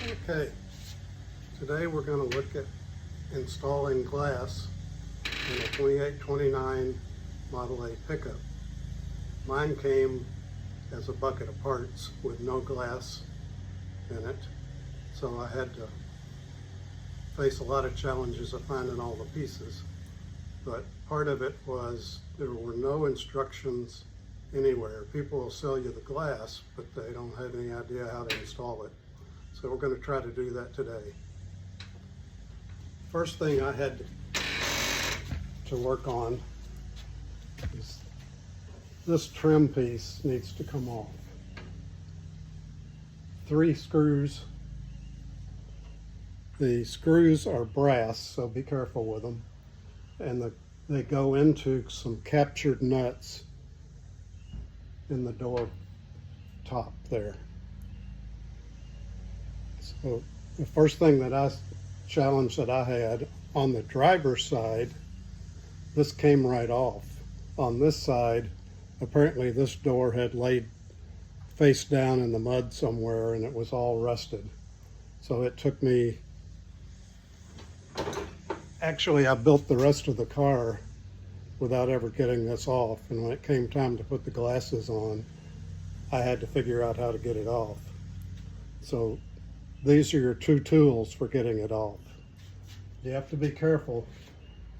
Okay, today we're going to look at installing glass in a 2829 Model A pickup. Mine came as a bucket of parts with no glass in it, so I had to face a lot of challenges of finding all the pieces. But part of it was there were no instructions anywhere. People will sell you the glass, but they don't have any idea how to install it. So we're going to try to do that today. First thing I had to work on is this trim piece needs to come off. 3 screws. The screws are brass, so be careful with them. And they go into some captured nuts in the door top there. So the first thing challenge that I had on the driver's side, this came right off. On this side, apparently this door had laid face down in the mud somewhere and it was all rusted. So it took me, actually I built the rest of the car without ever getting this off, and when it came time to put the glasses on, I had to figure out how to get it off. So these are your 2 tools for getting it off. You have to be careful.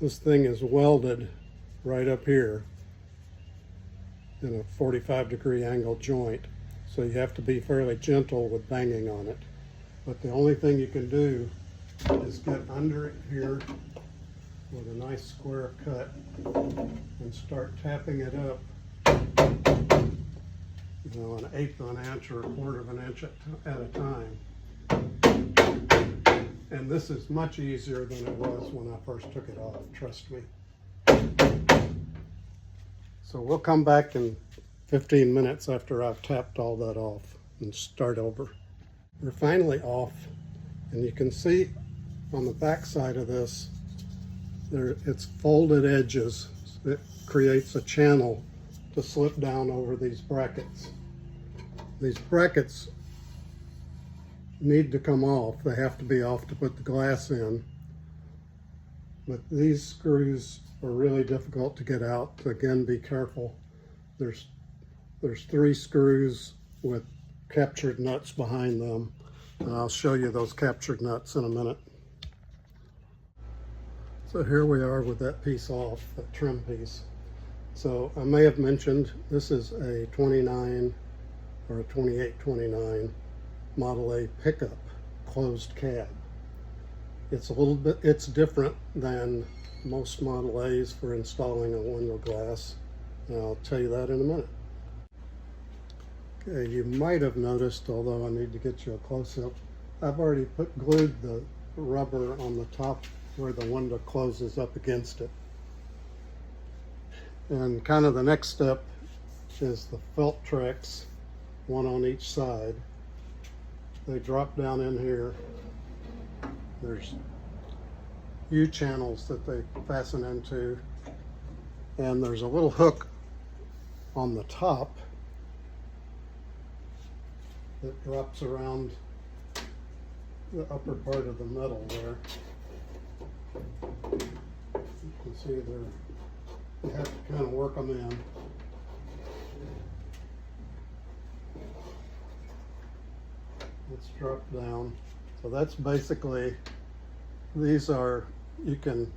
This thing is welded right up here in a 45-degree angle joint, so you have to be fairly gentle with banging on it. But the only thing you can do is get under it here with a nice square cut and start tapping it up, you know, an 1/8 of an inch or 1/4 of an inch at a time. And this is much easier than it was when I first took it off, trust me. So we'll come back in 15 minutes after I've tapped all that off and start over. We're finally off, and you can see on the back side of this, it's folded edges. It creates a channel to slip down over these brackets. These brackets need to come off. They have to be off to put the glass in. But these screws are really difficult to get out. Again, be careful. There's 3 screws with captured nuts behind them. And I'll show you those captured nuts in a minute. So here we are with that piece off, that trim piece. So I may have mentioned this is a 29 or a 2829 Model A pickup, closed cab. It's different than most Model A's for installing a window glass, and I'll tell you that in a minute. Okay, you might have noticed, although I need to get you a close-up, I've already glued the rubber on the top where the window closes up against it. And kind of the next step is the felt tracks, one on each side. They drop down in here. There's U-channels that they fasten into, and there's a little hook on the top that drops around the upper part of the metal there. You can see you have to kind of work them in. Let's drop down. So that's basically, you can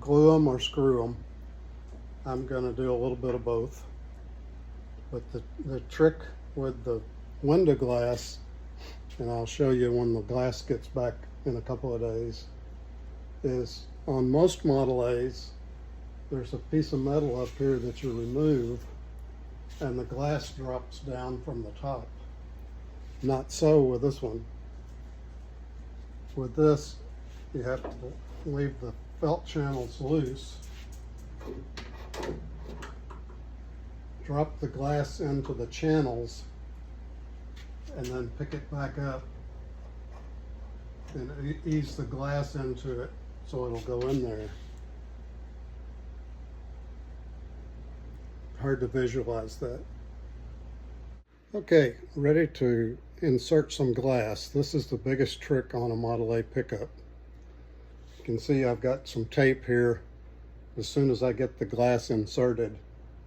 glue them or screw them. I'm going to do a little bit of both. But the trick with the window glass, and I'll show you when the glass gets back in a couple of days, is on most Model A's, there's a piece of metal up here that you remove and the glass drops down from the top. Not so with this one. With this, you have to leave the felt channels loose, drop the glass into the channels, and then pick it back up and ease the glass into it so it'll go in there. Hard to visualize that. Okay, ready to insert some glass. This is the biggest trick on a Model A pickup. You can see I've got some tape here. As soon as I get the glass inserted,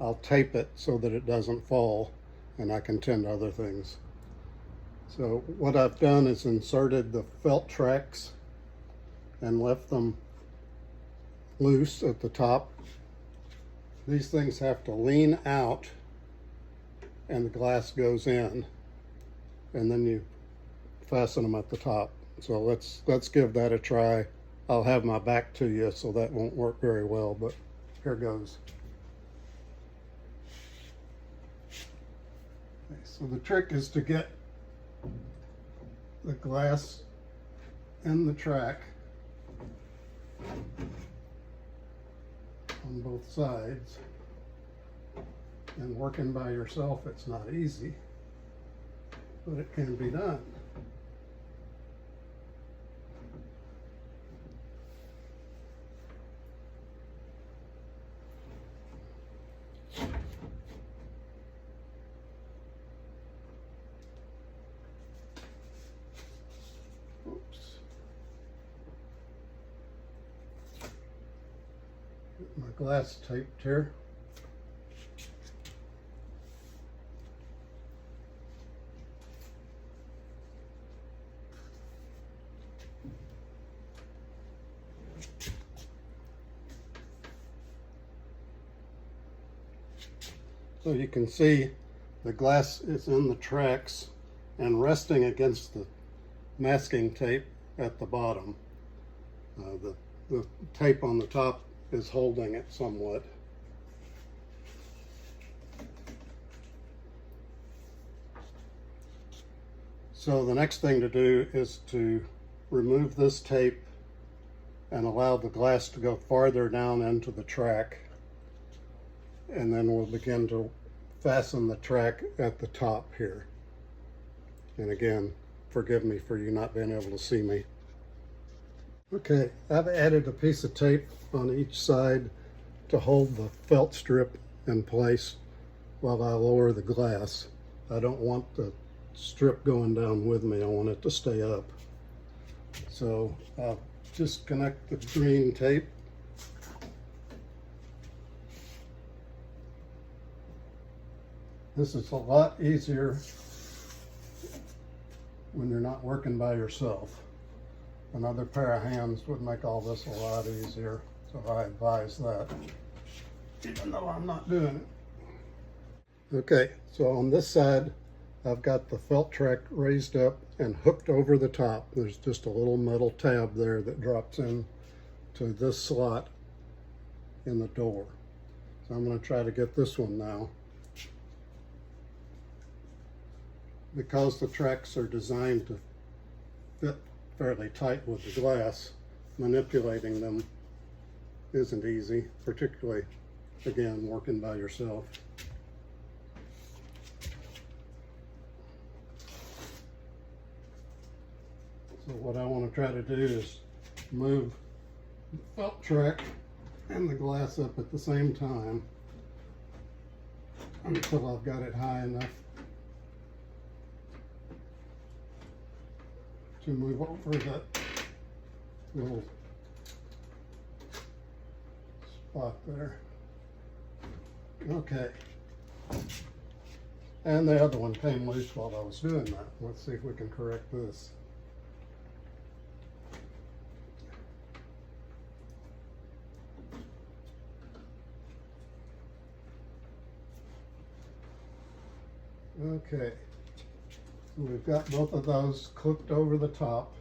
I'll tape it so that it doesn't fall and I can tend to other things. So what I've done is inserted the felt tracks and left them loose at the top. These things have to lean out and the glass goes in, and then you fasten them at the top. So let's give that a try. I'll have my back to you, so that won't work very well, but here goes. Okay, so the trick is to get the glass in the track on both sides. And working by yourself, it's not easy, but it can be done. Oops. Get my glass taped here. So you can see the glass is in the tracks and resting against the masking tape at the bottom. The tape on the top is holding it somewhat. So the next thing to do is to remove this tape and allow the glass to go farther down into the track. And then we'll begin to fasten the track at the top here. And again, forgive me for you not being able to see me. Okay, I've added a piece of tape on each side to hold the felt strip in place while I lower the glass. I don't want the strip going down with me, I want it to stay up. So I'll just connect the green tape. This is a lot easier when you're not working by yourself. Another pair of hands would make all this a lot easier, so I advise that, even though I'm not doing it. Okay, so on this side, I've got the felt track raised up and hooked over the top. There's just a little metal tab there that drops in to this slot in the door. So I'm going to try to get this one now. Because the tracks are designed to fit fairly tight with the glass, manipulating them isn't easy, particularly, again, working by yourself. So what I want to try to do is move the felt track and the glass up at the same time until I've got it high enough to move over that little spot there. Okay. And the other one came loose while I was doing that. Let's see if we can correct this. Okay. We've got both of those clipped over the top.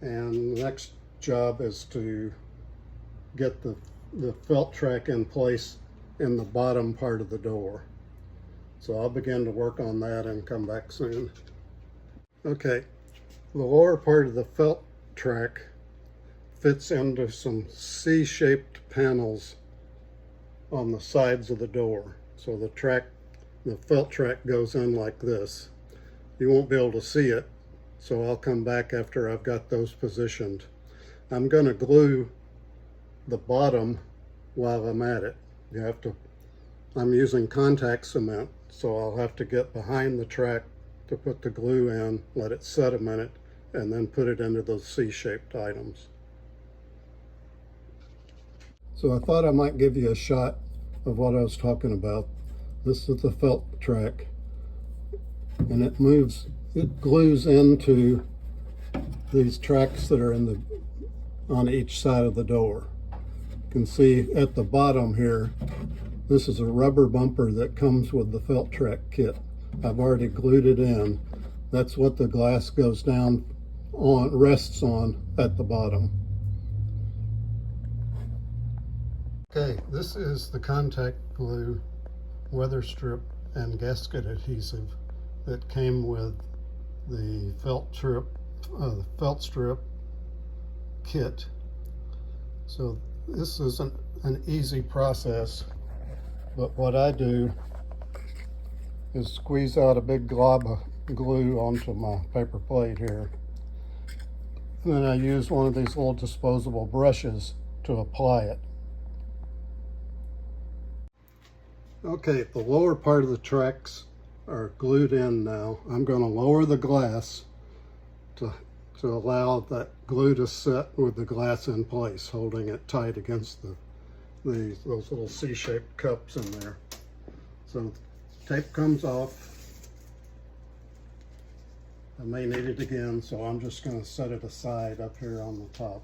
And the next job is to get the felt track in place in the bottom part of the door. So I'll begin to work on that and come back soon. Okay, the lower part of the felt track fits into some C-shaped panels on the sides of the door. So the felt track goes in like this. You won't be able to see it, so I'll come back after I've got those positioned. I'm going to glue the bottom while I'm at it. You have to I'm using contact cement, so I'll have to get behind the track to put the glue in, let it set a minute, and then put it into those C-shaped items. So I thought I might give you a shot of what I was talking about. This is the felt track, and it glues into these tracks that are on each side of the door. You can see at the bottom here, this is a rubber bumper that comes with the felt track kit. I've already glued it in. That's what the glass goes down on, rests on at the bottom. Okay, this is the contact glue, weather strip, and gasket adhesive that came with the felt strip kit. So this isn't an easy process, but what I do is squeeze out a big glob of glue onto my paper plate here. And then I use one of these little disposable brushes to apply it. Okay, the lower part of the tracks are glued in now. I'm going to lower the glass to allow that glue to set with the glass in place, holding it tight against those little C-shaped cups in there. So tape comes off. I may need it again, so I'm just going to set it aside up here on the top.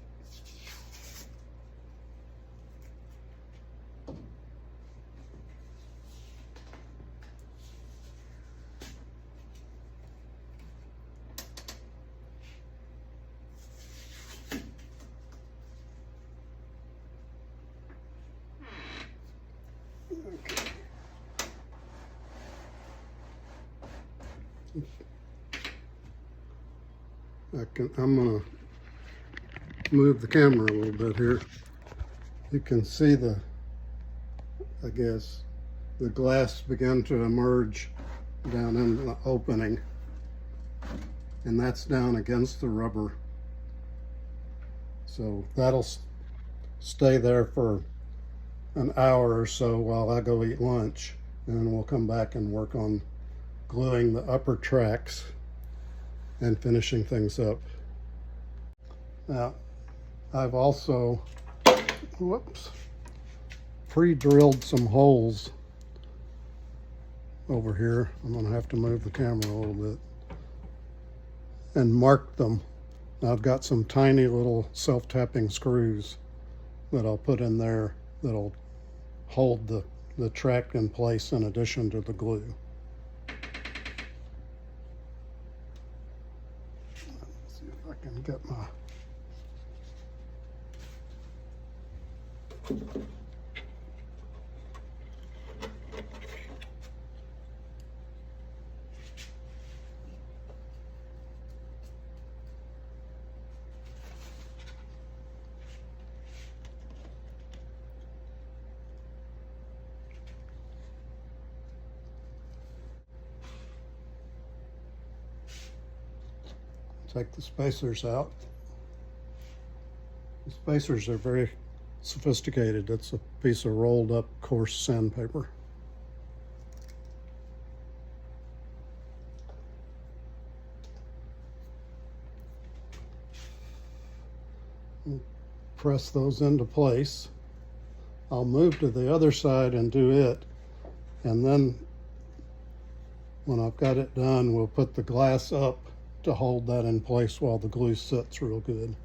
I'm going to move the camera a little bit here. You can see the glass begin to emerge down in the opening, and that's down against the rubber. So that'll stay there for an hour or so while I go eat lunch, and then we'll come back and work on gluing the upper tracks and finishing things up. Now, I've also, pre-drilled some holes over here. I'm gonna have to move the camera a little bit and marked them. Now I've got some tiny little self-tapping screws that I'll put in there that'll hold the track in place in addition to the glue. Let's see if I can get my take the spacers out. The spacers are very sophisticated. It's a piece of rolled up coarse sandpaper. Press those into place. I'll move to the other side and do it, and then when I've got it done, we'll put the glass up to hold that in place while the glue sets real good.